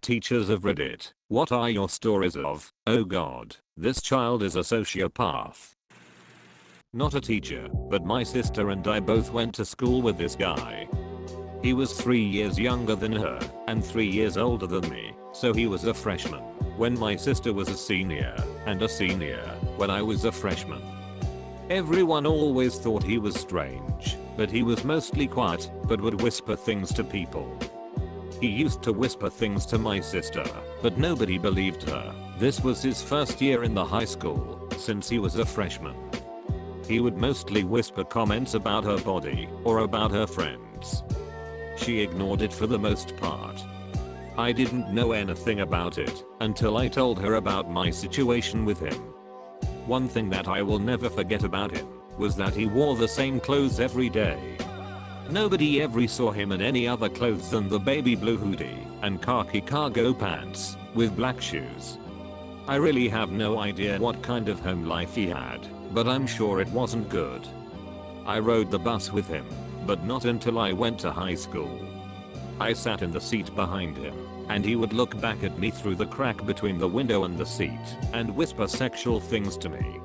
teachers of Reddit, what are your stories of, oh god, this child is a sociopath? Not a teacher, but my sister and I both went to school with this guy. He was 3 years younger than her, and 3 years older than me, so he was a freshman when my sister was a senior, and a senior when I was a freshman. Everyone always thought he was strange, but he was mostly quiet, but would whisper things to people. He used to whisper things to my sister, but nobody believed her. This was his first year in the high school, since he was a freshman. He would mostly whisper comments about her body, or about her friends. She ignored it for the most part. I didn't know anything about it, until I told her about my situation with him. One thing that I will never forget about him, was that he wore the same clothes every day. Nobody ever saw him in any other clothes than the baby blue hoodie and khaki cargo pants with black shoes. I really have no idea what kind of home life he had, but I'm sure it wasn't good. I rode the bus with him, but not until I went to high school. I sat in the seat behind him, and he would look back at me through the crack between the window and the seat and whisper sexual things to me.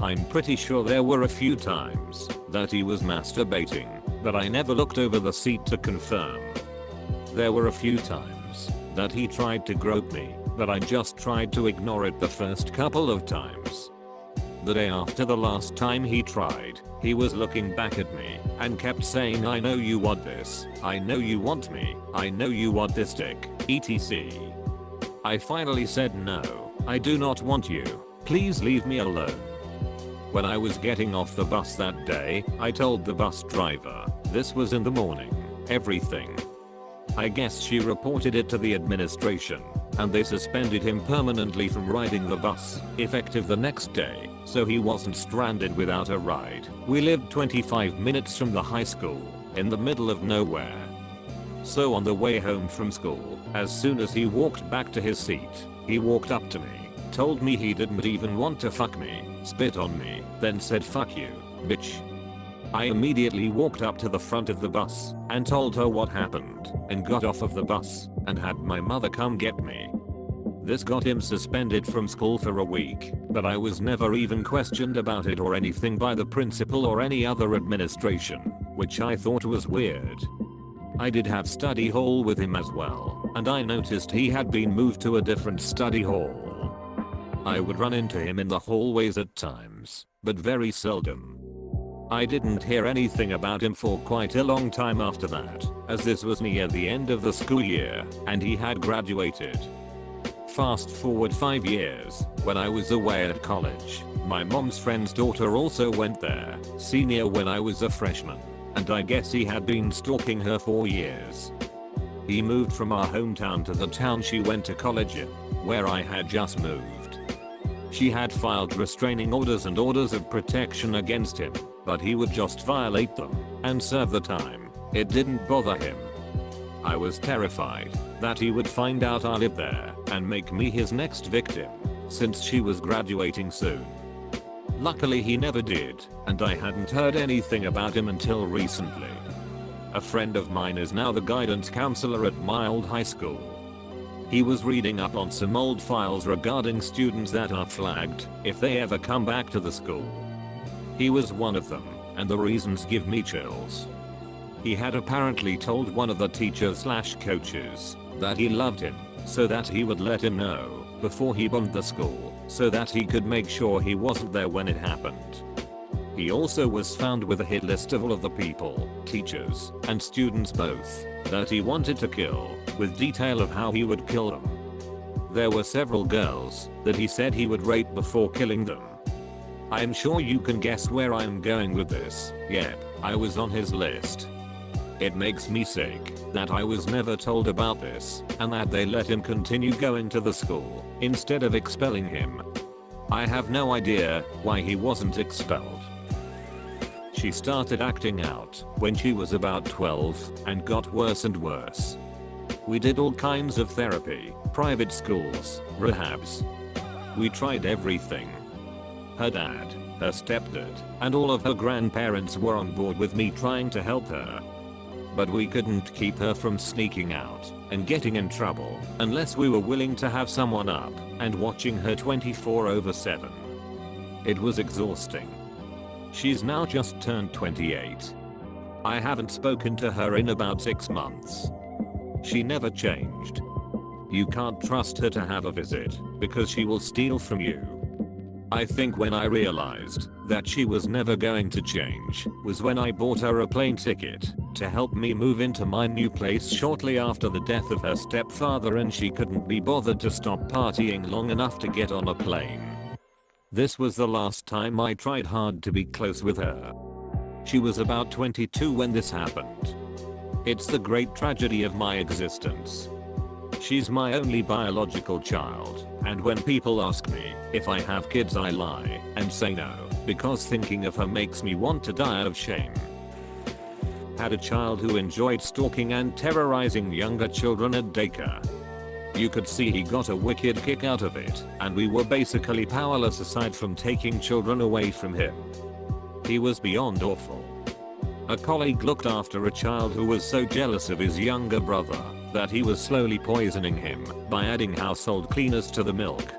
I'm pretty sure there were a few times that he was masturbating, but I never looked over the seat to confirm. There were a few times that he tried to grope me, but I just tried to ignore it the first couple of times. The day after the last time he tried, he was looking back at me and kept saying, "I know you want this, I know you want me, I know you want this dick, etc." I finally said, "No, I do not want you, please leave me alone." When I was getting off the bus that day, I told the bus driver, this was in the morning, everything. I guess she reported it to the administration, and they suspended him permanently from riding the bus, effective the next day, so he wasn't stranded without a ride. We lived 25 minutes from the high school, in the middle of nowhere. So on the way home from school, as soon as he walked back to his seat, he walked up to me, told me he didn't even want to fuck me, spit on me, then said, "Fuck you, bitch." I immediately walked up to the front of the bus and told her what happened and got off of the bus and had my mother come get me. This got him suspended from school for a week, but I was never even questioned about it or anything by the principal or any other administration, which I thought was weird. I did have study hall with him as well, and I noticed he had been moved to a different study hall. I would run into him in the hallways at times, but very seldom. I didn't hear anything about him for quite a long time after that, as this was near the end of the school year, and he had graduated. Fast forward 5 years, when I was away at college, my mom's friend's daughter also went there, senior when I was a freshman, and I guess he had been stalking her for years. He moved from our hometown to the town she went to college in, where I had just moved. She had filed restraining orders and orders of protection against him, but he would just violate them and serve the time. It didn't bother him. I was terrified that he would find out I lived there and make me his next victim, since she was graduating soon. Luckily he never did, and I hadn't heard anything about him until recently. A friend of mine is now the guidance counselor at my old high school. He was reading up on some old files regarding students that are flagged if they ever come back to the school. He was one of them, and the reasons give me chills. He had apparently told one of the teachers/coaches that he loved him, so that he would let him know before he bombed the school, so that he could make sure he wasn't there when it happened. He also was found with a hit list of all of the people, teachers, and students both, that he wanted to kill, with detail of how he would kill them. There were several girls that he said he would rape before killing them. I'm sure you can guess where I'm going with this. Yep, I was on his list. It makes me sick that I was never told about this, and that they let him continue going to the school instead of expelling him. I have no idea why he wasn't expelled. She started acting out when she was about 12 and got worse and worse. We did all kinds of therapy, private schools, rehabs. We tried everything. Her dad, her stepdad, and all of her grandparents were on board with me trying to help her. but we couldn't keep her from sneaking out and getting in trouble unless we were willing to have someone up and watching her 24/7. It was exhausting. She's now just turned 28. I haven't spoken to her in about 6 months. She never changed. You can't trust her to have a visit because she will steal from you. I think when I realized that she was never going to change was when I bought her a plane ticket to help me move into my new place shortly after the death of her stepfather, and she couldn't be bothered to stop partying long enough to get on a plane. This was the last time I tried hard to be close with her. She was about 22 when this happened. It's the great tragedy of my existence. She's my only biological child, and when people ask me if I have kids, I lie and say no, because thinking of her makes me want to die of shame. Had a child who enjoyed stalking and terrorizing younger children at daycare. You could see he got a wicked kick out of it, and we were basically powerless aside from taking children away from him. He was beyond awful. A colleague looked after a child who was so jealous of his younger brother that he was slowly poisoning him by adding household cleaners to the milk.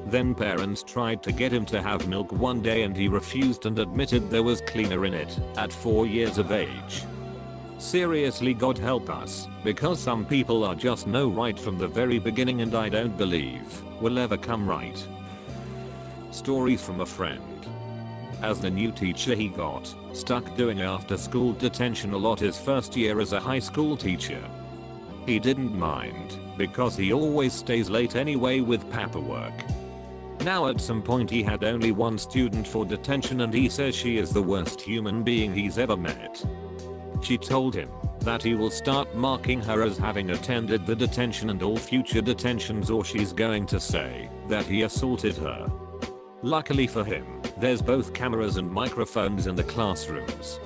Then parents tried to get him to have milk one day and he refused and admitted there was cleaner in it at 4 years of age. Seriously, God help us, because some people are just no right from the very beginning, and I don't believe will ever come right. Story from a friend. As the new teacher, he got stuck doing after school detention a lot his first year as a high school teacher. He didn't mind because he always stays late anyway with paperwork. Now at some point he had only one student for detention, and he says she is the worst human being he's ever met. She told him that he will start marking her as having attended the detention and all future detentions, or she's going to say that he assaulted her. Luckily for him, there's both cameras and microphones in the classrooms.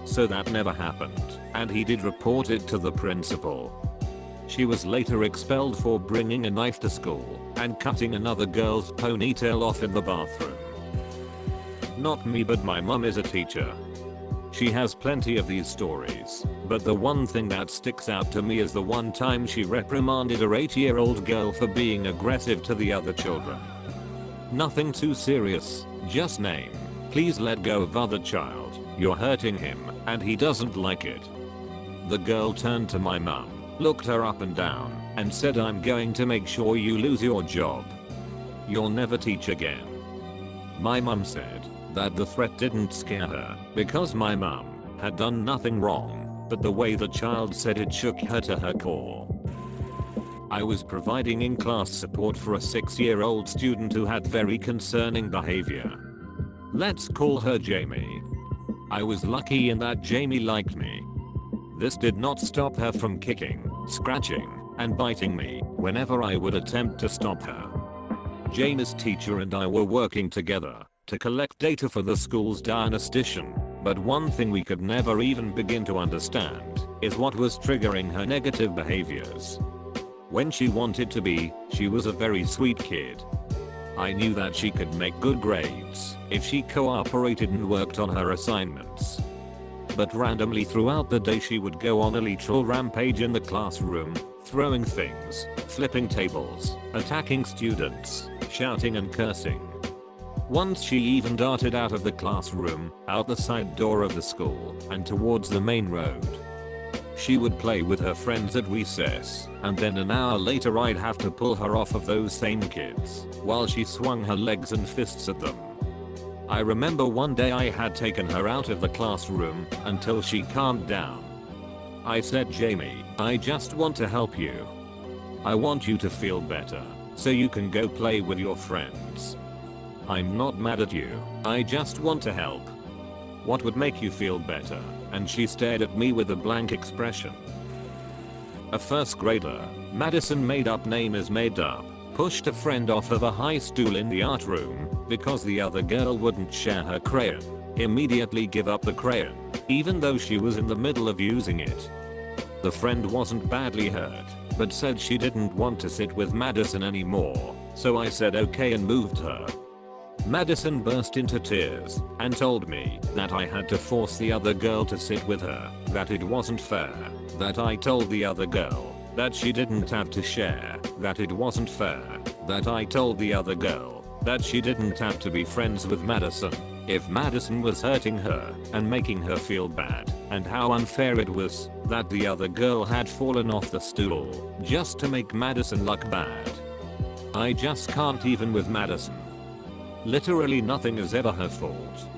So that never happened, and he did report it to the principal. She was later expelled for bringing a knife to school and cutting another girl's ponytail off in the bathroom. Not me, but my mum is a teacher. She has plenty of these stories, but the one thing that sticks out to me is the one time she reprimanded her 8-year-old girl for being aggressive to the other children. Nothing too serious, just name, please let go of other child, you're hurting him, and he doesn't like it. The girl turned to my mum, looked her up and down, and said, I'm going to make sure you lose your job. You'll never teach again. My mum said that the threat didn't scare her because my mum had done nothing wrong, but the way the child said it shook her to her core. I was providing in-class support for a 6-year-old student who had very concerning behavior. Let's call her Jamie. I was lucky in that Jamie liked me. This did not stop her from kicking, scratching, and biting me whenever I would attempt to stop her. Jamie's teacher and I were working together to collect data for the school's diagnostician, but one thing we could never even begin to understand is what was triggering her negative behaviors. When she wanted to be, she was a very sweet kid. I knew that she could make good grades if she cooperated and worked on her assignments. But randomly throughout the day she would go on a literal rampage in the classroom, throwing things, flipping tables, attacking students, shouting and cursing. Once she even darted out of the classroom, out the side door of the school, and towards the main road. She would play with her friends at recess, and then an hour later I'd have to pull her off of those same kids while she swung her legs and fists at them. I remember one day I had taken her out of the classroom until she calmed down. I said, Jamie, I just want to help you. I want you to feel better so you can go play with your friends. I'm not mad at you, I just want to help. What would make you feel better? And she stared at me with a blank expression. A first grader, Madison, made up name is made up, pushed a friend off of a high stool in the art room because the other girl wouldn't share her crayon. Immediately give up the crayon, even though she was in the middle of using it. The friend wasn't badly hurt, but said she didn't want to sit with Madison anymore, so I said okay and moved her. Madison burst into tears and told me that I had to force the other girl to sit with her, that it wasn't fair, that I told the other girl that she didn't have to share, that it wasn't fair, that I told the other girl that she didn't have to be friends with Madison if Madison was hurting her and making her feel bad, and how unfair it was that the other girl had fallen off the stool just to make Madison look bad. I just can't even with Madison. Literally nothing is ever her fault.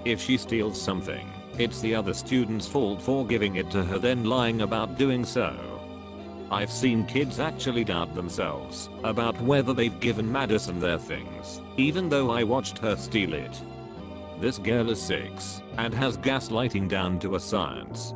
If she steals something, it's the other student's fault for giving it to her then lying about doing so. I've seen kids actually doubt themselves about whether they've given Madison their things, even though I watched her steal it. This girl is 6 and has gaslighting down to a science.